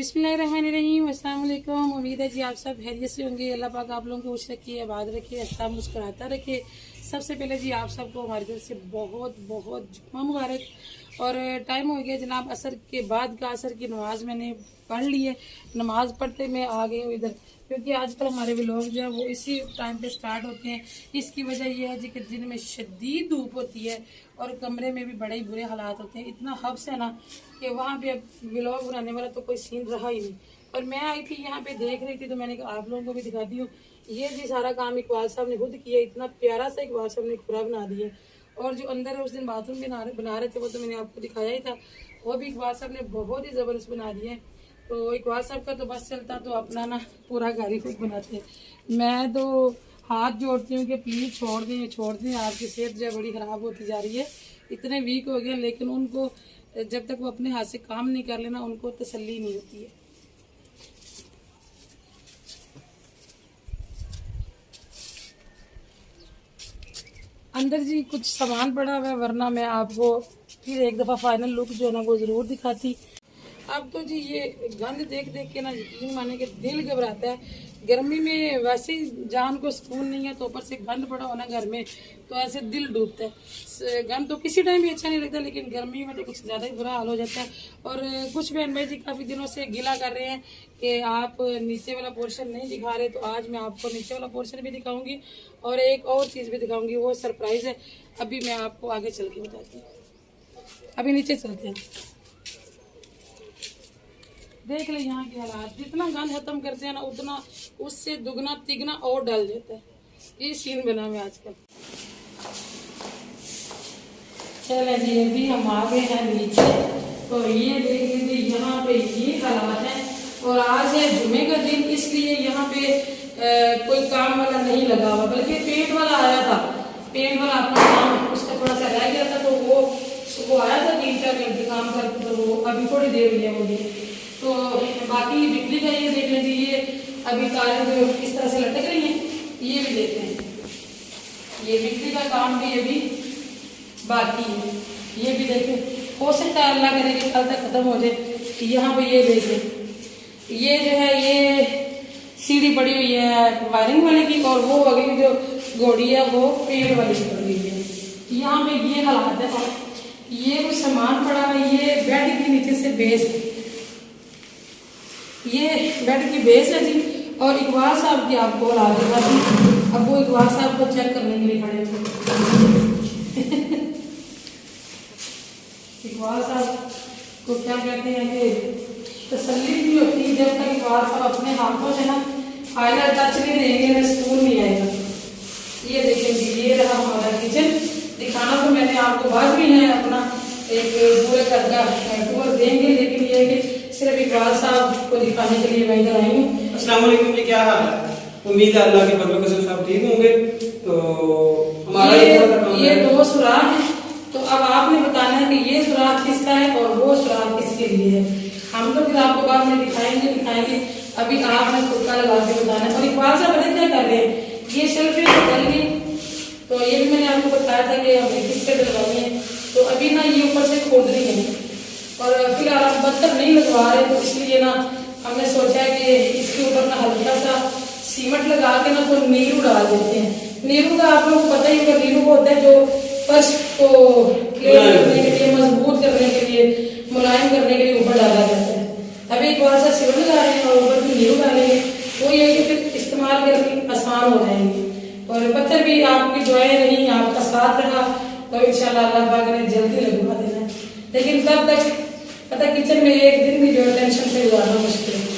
बिस्मिल्लाहिर्रहमानिर्रहीम, अस्सलाम वालेकुम। उम्मीद है जी आप सब खैरियत से होंगे। अल्लाह पाक आप लोगों को खुश रखिए, आबाद रखिए, अच्छा मुस्कुराता रखे। सबसे पहले जी आप सबको हमारी तरफ से बहुत बहुत जुम्मा मुबारक। और टाइम हो गया जनाब असर के बाद का, असर की नमाज मैंने पढ़ ली है। नमाज पढ़ते मैं आ गई हूँ इधर, क्योंकि आजकल हमारे व्लॉग जो है वो इसी टाइम पे स्टार्ट होते हैं। इसकी वजह यह है जी कि दिन में शदीद धूप होती है और कमरे में भी बड़े ही बुरे हालात होते हैं। इतना हब्स है ना कि वहाँ पे अब व्लॉग बनाने वाला तो कोई सीन रहा ही नहीं। और मैं आई थी यहाँ पे देख रही थी तो मैंने कहा आप लोगों को भी दिखाती हूँ। ये जी सारा काम इकबाल साहब ने खुद किया, इतना प्यारा सा इकबाल साहब ने खुरा बना दिया। और जो अंदर है उस दिन बाथरूम बना रहे थे वो तो मैंने आपको दिखाया ही था, वो भी इकबाल साहब ने बहुत ही ज़बरदस्त बना दिया है। तो इकबाल साहब का तो बस चलता तो अपना ना पूरा घर ही खुद बनाते हैं। मैं तो हाथ जोड़ती हूँ कि प्लीज़ छोड़ दें, आपकी सेहत जो है बड़ी ख़राब होती जा रही है। इतने वीक हो गए, लेकिन उनको जब तक वो अपने हाथ से काम नहीं कर लेना उनको तसल्ली नहीं होती है। अंदर जी कुछ सामान पड़ा हुआ है, वरना मैं आपको फिर एक दफ़ा फाइनल लुक जो है ना वो ज़रूर दिखाती। अब तो जी ये गंद देख देख के ना यकीन माने कि दिल घबराता है। गर्मी में वैसे ही जान को सुकून नहीं है, तो ऊपर से गंद पड़ा हो ना घर में तो ऐसे दिल डूबता है। गंद तो किसी टाइम भी अच्छा नहीं लगता, लेकिन गर्मी में तो कुछ ज़्यादा ही बुरा हाल हो जाता है। और कुछ बहन भाई जी काफ़ी दिनों से गिला कर रहे हैं कि आप नीचे वाला पोर्शन नहीं दिखा रहे, तो आज मैं आपको नीचे वाला पोर्शन भी दिखाऊंगी और एक और चीज़ भी दिखाऊंगी, वो सरप्राइज़ है। अभी मैं आपको आगे चल के बताती हूँ। अभी नीचे चलते हैं, देख ले यहाँ के हालात। जितना गंद खत्म करते हैं ना उतना उससे दुगना तिगना और डाल देता है। ये सीन बना हुआ आजकल। चले जी अभी हम आ गए हैं नीचे, तो ये देख लीजिए यहाँ पे ये हालात है। और आज है जुमे का दिन, इसलिए यहाँ पे कोई काम वाला नहीं लगा हुआ, बल्कि पेंट वाला आया था। पेंट वाला अपना काम उसका थोड़ा सा रह गया था, तो वो आया था 3-4 घंटे काम करके, तो वो अभी थोड़ी देर हुई है वो भी। तो बाकी बिजली का ये देख लीजिए, ये अभी तारें जो किस तरह से लटक रही हैं ये भी देख लें। ये बिजली का काम भी अभी बाकी है, ये भी देखें। हो सकता है अल्लाह करे कि कल तक खत्म हो जाए। यहाँ पे ये देखें, ये जो है ये सीढ़ी पड़ी हुई है वायरिंग वाले की, और वो अगली जो घोड़ी है वो पेड़ वाली की पड़ी हुई है। यहाँ पे ये हालात है। ये वो सामान पड़ा है, ये बेड के नीचे से बेस, ये बेड की बेस है जी। और इकबाल साहब की आपको और आगे बात, अब वो इकबाल साहब को चेक करने के लिए खड़े हैं। इकबाल साहब को क्या कहते हैं कि तसल्ली भी होती है जब तक इकबाल साहब अपने हाथों से ना फाइनल टच नहीं देंगे ना स्कूल नहीं आएगा। ये देखेंगे, ये रहा हमारा किचन। दिखाना तो मैंने आपको बाद में है, अपना एक पूरे घर का टूर देंगे, लेकिन ये है कि सिर्फ इकबाल साहब को दिखाने के लिए मैं इधर आई हूँ। अस्सलाम वालेकुम जी, क्या हाल है? उम्मीद है अल्लाह के फजल से सब ठीक होंगे। तो हमारा ये 2 सुराख है, तो अब आपने बताना है कि ये सुराख किसका है और वो सुराख किसके लिए है। हम तो फिर आपको बाद में दिखाएंगे। अभी आपने तुक्का लगा के बताना है। और इकबाल साहब पता क्या कर रहे हैं, ये शेल्फें जल गई, तो ये भी मैंने आपको बताया था कि हमें किससे डलवानी है। तो अभी ना ये ऊपर से खोद रही है और फिलहाल हम बत्तर नहीं लगवा रहे, तो इसलिए ना हमने सोचा है कि इसके ऊपर ना हल्का सा सीमेंट लगा के ना तो नीरू डाल देते हैं। नीरू का आप लोगों को पता ही होगा, नीरू होता है जो फर्श को क्लियर करने के लिए, मजबूत करने के लिए, मुलायम करने के लिए ऊपर डाला जाता है। अभी एक बार सा सीमेंट लगा रहे हैं और ऊपर भी नीरू डालेंगे, वो ये कि फिर इस्तेमाल करके आसान हो जाएंगे। और पत्थर भी आपकी दुआएं रही, आपका साथ रहा, तो इंशाल्लाह अल्लाह पाक ने जल्दी लगवा देना है। लेकिन तब तक पता किचन में एक दिन भी जो टेंशन से गुजारना मुश्किल है।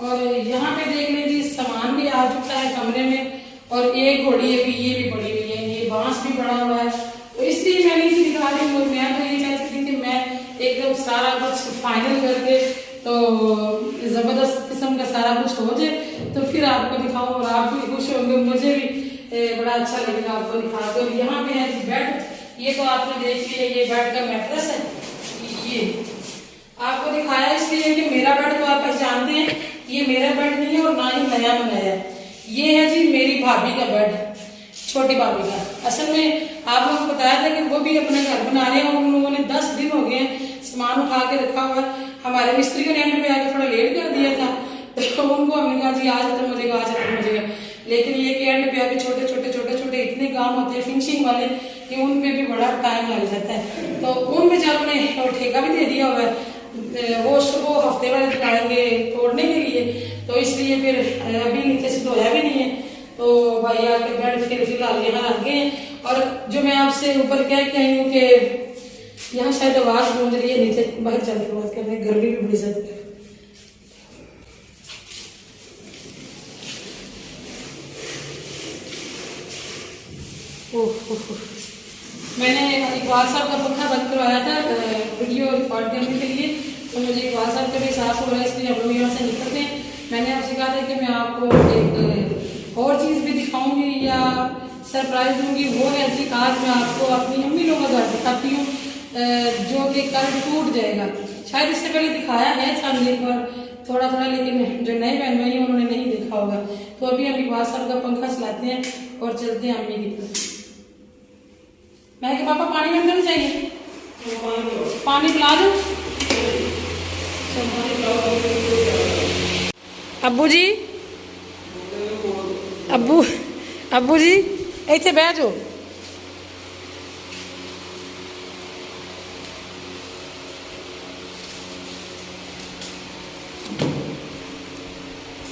और यहाँ पे देख लीजिए सामान भी आ चुका है कमरे में, और एक घोड़ी है भी, ये भी पड़ी हुई है, ये बांस भी पड़ा हुआ है। तो इसलिए मैं नहीं दिखा रही हूँ। मैं तो ये चाहती थी कि मैं एकदम सारा कुछ फाइनल करके तो जबरदस्त किस्म का सारा कुछ हो जाए, तो फिर आपको दिखाऊं और आप भी खुश होंगे, मुझे भी बड़ा अच्छा लगेगा आपको दिखा के। और यहाँ पे है बेड, ये तो आपने देख लिया, ये बेड का मैट्रेस है। ये आपको दिखाया इसलिए कि मेरा बेड तो आप पहचानते हैं, ये मेरा बेड नहीं है और ना ही नया बनाया है। ये है जी मेरी भाभी का बेड, छोटी भाभी का। असल में आप लोगों को बताया था कि वो भी अपना घर बना रहे हैं और उन लोगों ने 10 दिन हो गए सामान उठा के रखा हुआ। हमारे मिस्त्रियों ने एंड पे आके थोड़ा लेट कर दिया था, तो उनको हमने कहा जी आज खत्म हो जाएगा, आज खत्म हो जाएगा। लेकिन ये कि एंड पे आके छोटे छोटे इतने काम होते हैं फिनिशिंग वाले कि उन पे भी बड़ा टाइम लग जाता है। तो उन बेचारों ने ठेका भी दे दिया हुआ है, वो सुबह हफ्ते वाले दिन आएंगे तोड़ने के लिए, तो इसलिए फिर अभी नीचे से धोया भी नहीं है। तो भाई आके बेड फिर फिलहाल यहाँ रख गए। और जो मैं आपसे ऊपर कह के आई हूँ कि यहाँ शायद आवाज गूंज रही है, नीचे बाहर चल के बात कर रहे हैं, गर्मी भी बड़ी ज्यादा है। मैंने इकबाल साहब का पंखा बंद करवाया था वीडियो रिकॉर्ड करने के लिए, तो मुझे इकबाल साहब का भी एहसास हो रहा है, इसलिए हम लोग यहाँ से निकलते हैं। मैंने आपसे कहा था कि मैं आपको एक और चीज़ भी दिखाऊंगी या सरप्राइज दूंगी, वो है जी आज मैं आपको अपनी अम्मी लोगों का घर दिखाती हूँ जो कि कल टूट जाएगा। शायद इससे पहले दिखाया है चांदनी पर थोड़ा थोड़ा, लेकिन जो नए बहन भाई हैं उन्होंने नहीं देखा होगा। तो अभी हम इकबाल साहब का पंखा चलाते हैं और चलते हैं अम्मी की तरफ। मैं कि पापा पानी अंदर नहीं चाहिए, पानी पिला दो। अब्बू जी, अब्बू जी इतने बह जाओ।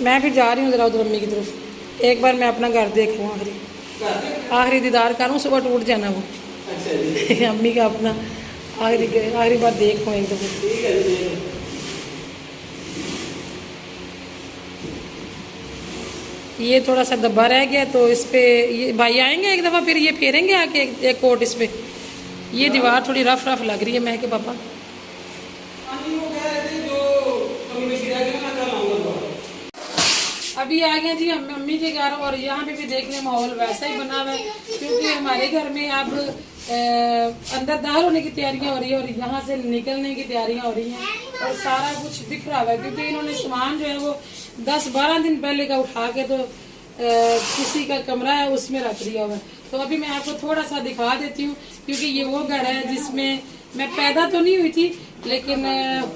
मैं फिर जा रही हूँ जरा उधर अम्मी की तरफ। एक बार मैं अपना घर देख लूँ, आखिरी दीदार करूँ, सुबह टूट जाना वो। अम्मी का अपना आखिरी बार देख लूँ एक दफा। ये थोड़ा सा दब्बा रह गया, तो इस पे ये भाई आएंगे एक दफा, फिर ये फेरेंगे आके एक कोट इस पे। ये दीवार थोड़ी रफ लग रही है। मैं के पापा अभी आ गए जी हम मम्मी के घर, और यहाँ पे भी देखने माहौल वैसा ही बना हुआ है, क्योंकि हमारे घर में अब अंदर दाखिल होने की तैयारियां हो रही है और यहाँ से निकलने की तैयारियां हो रही हैं, और सारा कुछ दिख रहा है क्योंकि इन्होंने सामान जो है वो 10-12 दिन पहले का उठा के तो किसी का कमरा है उसमें रख दिया हुआ है। तो अभी मैं आपको थोड़ा सा दिखा देती हूँ, क्योंकि ये वो घर है जिसमें मैं पैदा तो नहीं हुई थी, लेकिन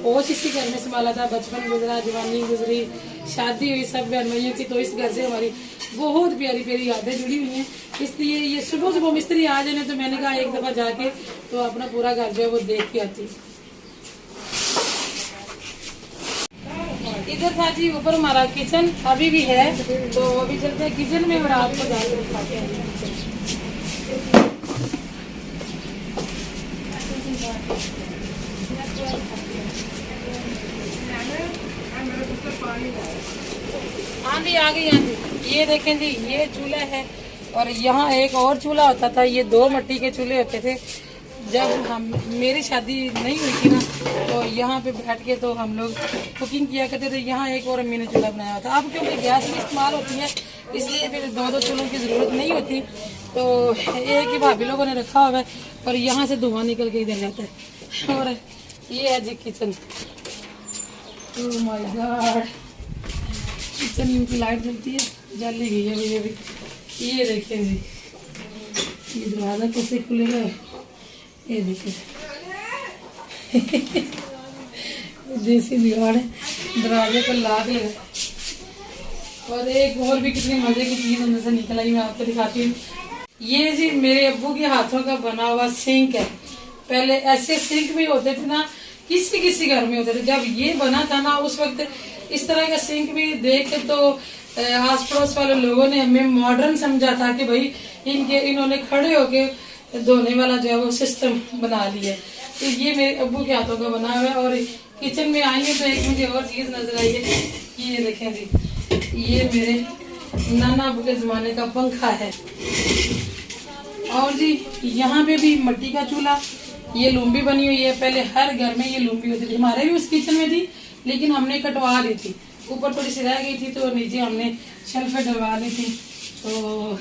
होश इसी घर में संभाला था। बचपन गुजरा, जवानी गुजरी, शादी हुई सब बहन भाइयों की, तो इस घर से हमारी बहुत प्यारी प्यारी यादें जुड़ी हुई हैं। इसलिए ये सुबह सुबह मिस्त्री आ जाने, तो मैंने कहा एक दफा जाके तो अपना पूरा घर जो है वो देख के आती। इधर था जी ऊपर हमारा किचन, अभी भी है, तो अभी चलते हैं किचन में और आपको जाके दिखाते हैं। आंधी आ गई आंधी। ये देखें जी, ये चूल्हा है और यहाँ एक और चूल्हा होता था। ये 2 मिट्टी के चूल्हे होते थे। जब हम मेरी शादी नहीं हुई थी ना, तो यहाँ पे बैठ के तो हम लोग कुकिंग किया करते थे। यहाँ एक और अम्मी ने चूल्हा बनाया था। अब क्योंकि गैस भी इस्तेमाल होती है, इसलिए फिर 2-2 चूल्हों की ज़रूरत नहीं होती, तो एक ही भाभी लोगों ने रखा हुआ है और यहाँ से धुआं निकल के इधर जाता है। और ये है जी kitchen. Oh my God, kitchen की लाइट जलती है, जल ही गई है अभी अभी। ये देखें जी, ये दरवाज़ा कैसे खुलेगा, ये देखिए देसी दीवार है, दरवाजे को लाग लगा। और एक और भी कितनी मजे की चीज अंदर से निकल आई, मैं आपको दिखाती हूँ। ये जी मेरे अब्बू के हाथों का बना हुआ सिंक है। पहले ऐसे सिंक भी होते थे ना, किसी घर में होते थे। जब ये बना था ना, उस वक्त इस तरह का सिंक भी देख के तो आस पड़ोस वाले लोगों ने हमें मॉडर्न समझा था कि भाई इन्होंने खड़े होके धोने वाला जो है वो सिस्टम बना लिया। तो ये मेरे अब्बू के हाथों का बना हुआ है। और किचन में आई है तो एक मुझे और चीज नजर आई है, ये देखें जी, ये मेरे नाना अब्बू के जमाने का पंखा है। और जी यहाँ पे भी मिट्टी का चूल्हा, ये लूम्बी बनी हुई है। पहले हर घर में ये लूम्बी होती थी, हमारे भी उस किचन में थी, लेकिन हमने कटवा दी थी। ऊपर थोड़ी सी रह गई थी तो नीचे हमने शेल्फे डलवा ली थी। तो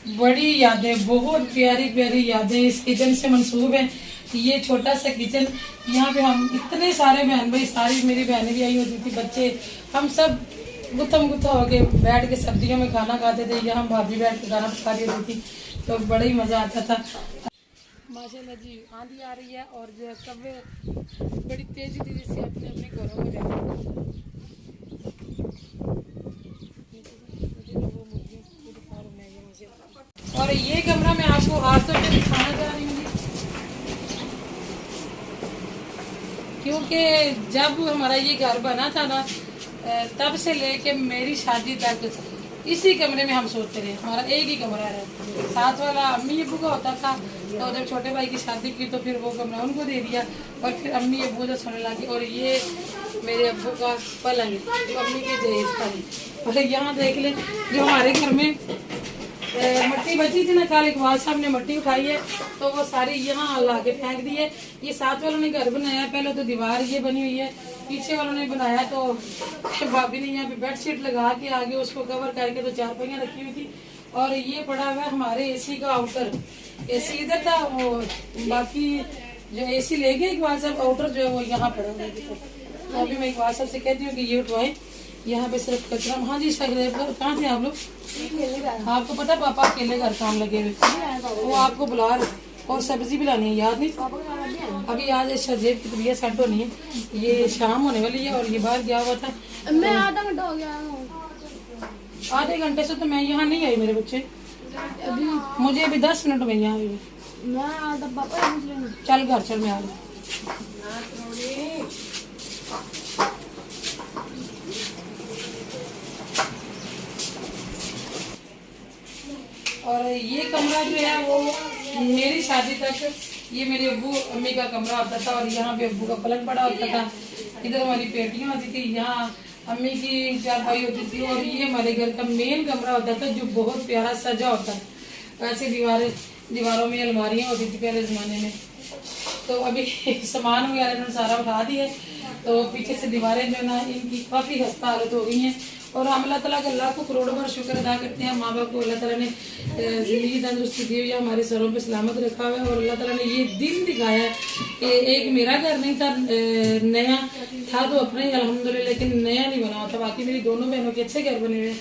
बड़ी यादें, बहुत प्यारी प्यारी यादें इस किचन से मंसूब हैं। ये छोटा सा किचन, यहाँ पे हम इतने सारे बहन भाई, सारी मेरी बहनें भी आई होती थी, बच्चे, हम सब गुत्थम गुत्था होके बैठ के सर्दियों में खाना खाते थे। यहाँ भाभी बैठ के खाना पका देती थी, तो बड़ा ही मज़ा आता था। माशाल्लाह जी आंधी आ रही है और जो कब्बे बड़ी तेज़ी से अपने अपने घरों में जा रहे हैं। और ये कमरा मैं आपको हाथों पे दिखाना चाह रही हूँ, क्योंकि जब हमारा ये घर बना था ना, तब से लेके मेरी शादी तक इसी कमरे में हम सोते रहे। हमारा एक ही कमरा है, साथ वाला अम्मी अब्बू का होता था। तो जब छोटे भाई की शादी की तो फिर वो कमरा उनको दे दिया और फिर अम्मी अब्बू जो सोने लगी। और ये मेरे अब्बू का पलंग है जो अम्मी के जहेज का है। और यहाँ देख ले, जो हमारे घर में मट्टी बची थी ना, कल इकबाल साहब ने मट्टी उठाई है तो वो सारी यहाँ ला के फेंक दी है। ये साथ वालों ने घर बनाया, पहले तो दीवार ये बनी हुई है, पीछे वालों ने बनाया तो भाभी ने यहाँ पे बेडशीट लगा के आगे उसको कवर करके तो चारपाइयाँ रखी हुई थी। और ये पड़ा हुआ है हमारे एसी का आउटर। एसी इधर था, वो बाकी जो एसी ले गए इकबाल साहब, आउटर जो है वो यहाँ पड़ा हुआ है। तो अभी मैं इकबाल साहब से कहती हूँ कि ये उठवाएं, यहाँ पे सिर्फ कचरा। हाँ जी सर, कहाँ थे आप लोग? आपको पता पापा अकेले घर काम लगे हुए, वो आपको बुला रहे और सब्जी भी लानी है, याद नहीं? अभी आज शजेब की तबीयत सेट होनी है, ये शाम होने वाली है और ये बाहर गया हुआ था। मैं आधा घंटा हो गया हूँ। आधे घंटे से तो मैं यहाँ नहीं आई मेरे बच्चे, अभी मुझे अभी 10 मिनट में यहाँ आई हूँ। मैं आधा पापा चल घर चल, मैं आ रही। और ये कमरा जो है वो मेरी शादी तक ये मेरे अब्बू अम्मी का कमरा होता था और यहाँ पे अब्बू का पलंग पड़ा होता था। इधर हमारी पेटियाँ होती थी, यहाँ अम्मी की चारपाई होती थी और ये हमारे घर का मेन कमरा होता था जो बहुत प्यारा सजा होता है। ऐसे दीवारों में अलमारियाँ होती थी पहले ज़माने में। तो अभी सामान वगैरह इन्होंने सारा उठा दिया, तो पीछे से दीवारें जो ना इनकी काफ़ी खस्ता हालत हो गई हैं। और हम अल्लाह ताला का लाखों करोड़ों बार शुक्र अदा करते हैं, माँ बाप को अल्लाह ताला ने ज़िंदगी तंदुरुस्ती दी हुई है, हमारे सरों पे सलामत रखा हुआ है। और अल्लाह ताला ने ये दिन दिखाया है कि एक मेरा घर नहीं था, नया था तो अपना ही अल्हम्दुलिल्लाह, लेकिन नया नहीं बना था। बाकी मेरी दोनों बहनों के अच्छे घर बने हुए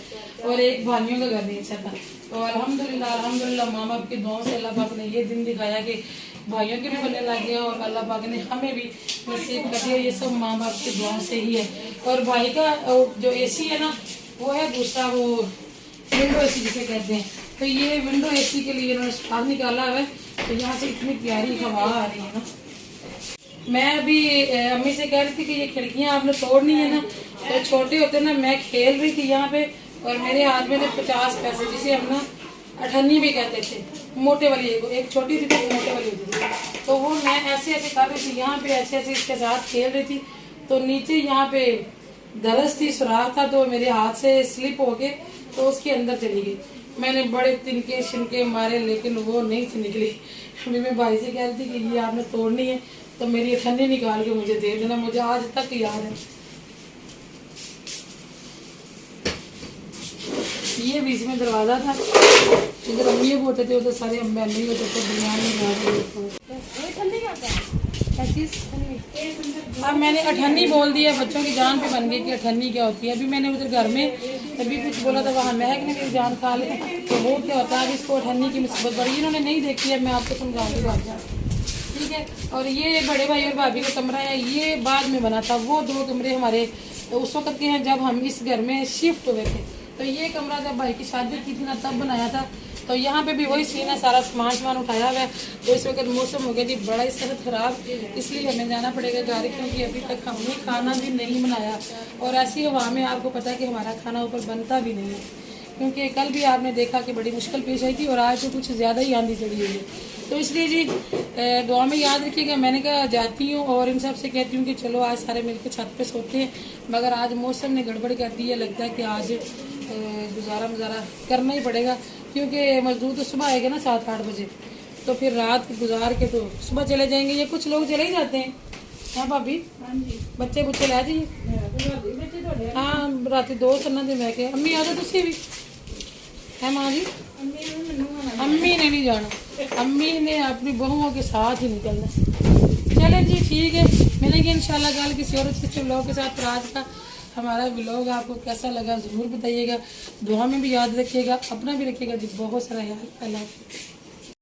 और एक भाइयों का घर नहीं अच्छा था। तो अल्हम्दुलिल्लाह माँ बाप की दुआओं से अल्लाह पाक ने ये दिन दिखाया कि भाइयों के भी बनने लग गया और अल्लाह पाक ने हमें भी नसीब कर दिया। ये सब माँ बाप की दुआओं से ही है। और भाई का जो एसी है ना, वो है दूसरा, वो विंडो एसी जिसे कहते हैं। तो ये विंडो एसी के लिए इन्होंने स्टार निकाला हुआ है, तो यहाँ से इतनी प्यारी हवा आ रही है ना। मैं अभी अम्मी से कह रही थी कि ये खिड़कियाँ आपने तोड़नी है ना, तो छोटे होते ना मैं खेल रही थी यहाँ पे और मेरे हाथ में थे 50 पैसे, जिसे हम ना अठन्नी भी कहते थे, मोटे वाली एक छोटी थी तो मोटे वाली होती थी। तो वो मैं ऐसे ऐसे कर रही थी, यहाँ पे ऐसे ऐसे इसके साथ खेल रही थी, तो नीचे यहाँ पे दरस थी, सुराख था, तो मेरे हाथ से स्लिप हो गए तो उसके अंदर चली गई। मैंने बड़े तिनके शिनके मारे लेकिन वो नहीं थी निकली। अभी मैं भाई से कह रही थी कि ये आपने तोड़नी है तो मेरी अठन्नी निकाल के मुझे दे देना, मुझे आज तक याद है। ये बीच में दरवाजा था, इधर अम्मी होते थे, उधर सारे अम्बे अम्मी होते थे, अब मैंने अठन्नी बोल दिया, बच्चों की जान पे बन गई कि अठन्नी क्या होती है। अभी मैंने उधर घर में अभी कुछ बोला था, वहाँ महक ने मेरी जान खा ली, तो वो क्या होता है। अब इसको अठन्नी की मुसीबत बड़ी इन्होंने नहीं देखी है, मैं आपको समझाऊंगी बात, ठीक है। और ये बड़े भाई और भाभी का कमरा है, ये बाद में बना था। वो 2 कमरे हमारे उस वक्त के हैं जब हम इस घर में शिफ्ट हुए थे। तो ये कमरा जब भाई की शादी की थी ना तब बनाया था। तो यहाँ पे भी वही सीन है, सारा सामान उठाया हुआ है। तो इस वक्त मौसम हो गया जी बड़ा ही सेहत खराब, इसलिए हमें जाना पड़ेगा घर, क्योंकि अभी तक हमने खाना भी नहीं बनाया। और ऐसी हवा में आपको पता है कि हमारा खाना ऊपर बनता भी नहीं है, क्योंकि कल भी आपने देखा कि बड़ी मुश्किल पेश आई थी और आज तो कुछ ज़्यादा ही आंधी चढ़ी हुई है। तो इसलिए जी दुआ में याद रखिएगा। मैंने कहा जाती हूँ और इन सब से कहती हूँ कि चलो आज सारे मिलकर छत पे सोते हैं, मगर आज मौसम ने गड़बड़ कर दी है। लगता है कि आज गुजारा करना ही पड़ेगा, क्योंकि मजदूर तो सुबह आएगा ना 7-8 बजे, तो फिर रात गुजार के तो सुबह चले जाएंगे। ये कुछ लोग चले ही जाते हैं। हाँ भाभी, बच्चे बुच्चे लै जाइए। हाँ रात 2 सन्ना दे मैं के अम्मी आ जाओ तुसी भी है माँ जी। अम्मी ने नहीं जाना, अम्मी ने अपनी बहुओं के साथ ही निकलना। चले जी ठीक है, मिलेंगे इंशाल्लाह कल किसी और अच्छे ब्लॉग के साथ। आज का हमारा व्लॉग आपको कैसा लगा ज़रूर बताइएगा, दुआ में भी याद रखिएगा, अपना भी रखिएगा जी बहुत सारा याद। अल्लाह हाफ़िज़।